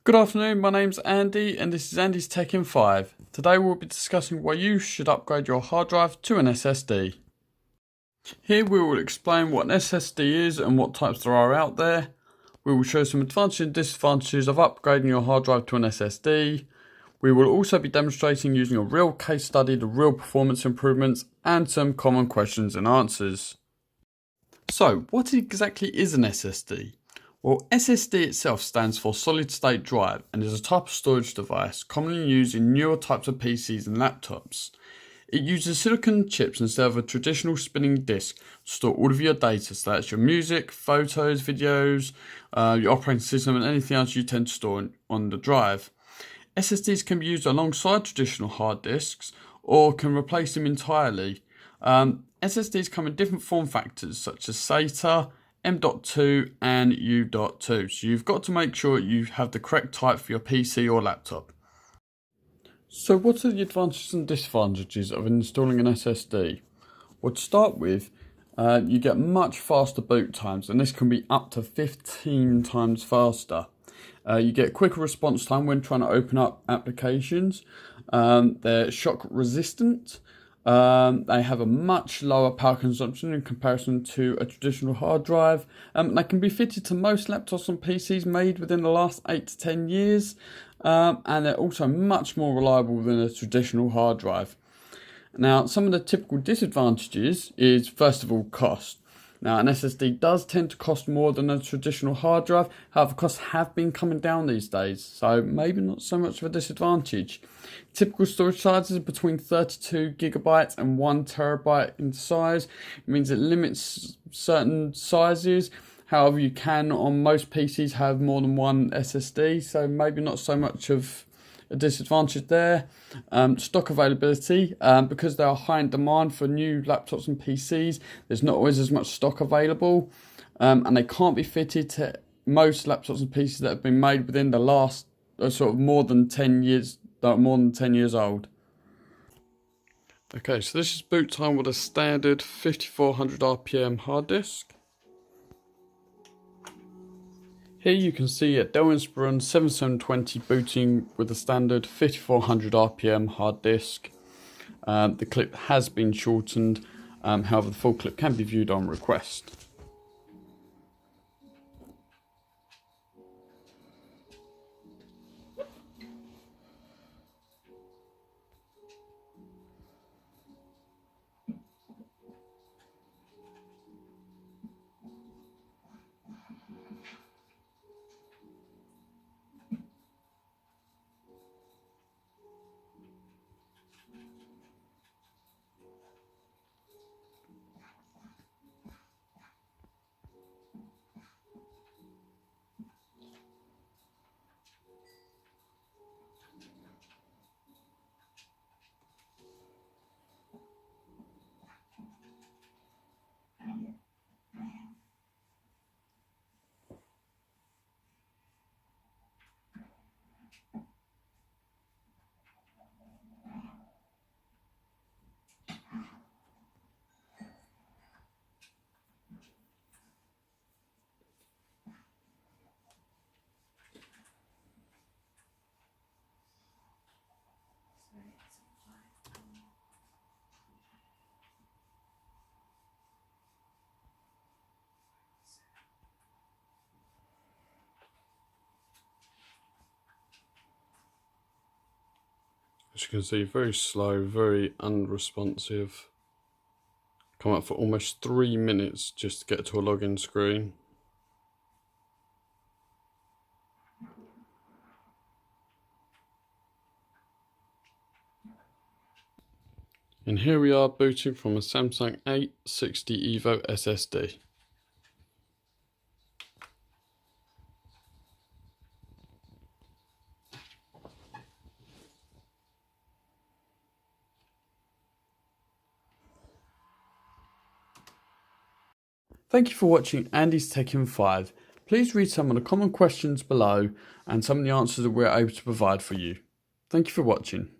Good afternoon, my name's Andy and this is Andy's Tech in 5. Today we'll be discussing why you should upgrade your hard drive to an SSD. Here we will explain what an SSD is and what types there are out there. We will show some advantages and disadvantages of upgrading your hard drive to an SSD. We will also be demonstrating using a real case study the real performance improvements and some common questions and answers. So, what exactly is an SSD? Well, SSD itself stands for solid state drive and is a type of storage device commonly used in newer types of PCs and laptops. It uses silicon chips instead of a traditional spinning disk to store all of your data, so that's your music, photos, videos, your operating system and anything else you tend to store on the drive. SSDs can be used alongside traditional hard disks or can replace them entirely. SSDs come in different form factors such as SATA, M.2 and U.2, so you've got to make sure you have the correct type for your PC or laptop. So what are the advantages and disadvantages of installing an SSD? Well, to start with, you get much faster boot times, and this can be up to 15 times faster. You get quicker response time when trying to open up applications. They're shock resistant. They have a much lower power consumption in comparison to a traditional hard drive. They can be fitted to most laptops and PCs made within the last 8 to 10 years. And they're also much more reliable than a traditional hard drive. Now, some of the typical disadvantages is, first of all, cost. Now, an SSD does tend to cost more than a traditional hard drive. However, costs have been coming down these days, so maybe not so much of a disadvantage. Typical storage sizes are between 32 gigabytes and 1 terabyte in size. It means it limits certain sizes. However, you can, on most PCs, have more than one SSD, so maybe not so much of a disadvantage there. Stock availability, because they are high in demand for new laptops and PCs, there's not always as much stock available, and they can't be fitted to most laptops and PCs that have been made within the last sort of more than 10 years old. Okay, so this is boot time with a standard 5400 RPM hard disk. Here you can see a Dell Inspiron 7720 booting with a standard 5400 RPM hard disk. The clip has been shortened, however the full clip can be viewed on request. As you can see, very slow, very unresponsive. Come up for almost 3 minutes just to get to a login screen. And here we are booting from a Samsung 860 EVO SSD. Thank you for watching Andy's Tech in 5. Please read some of the common questions below and some of the answers that we're able to provide for you. Thank you for watching.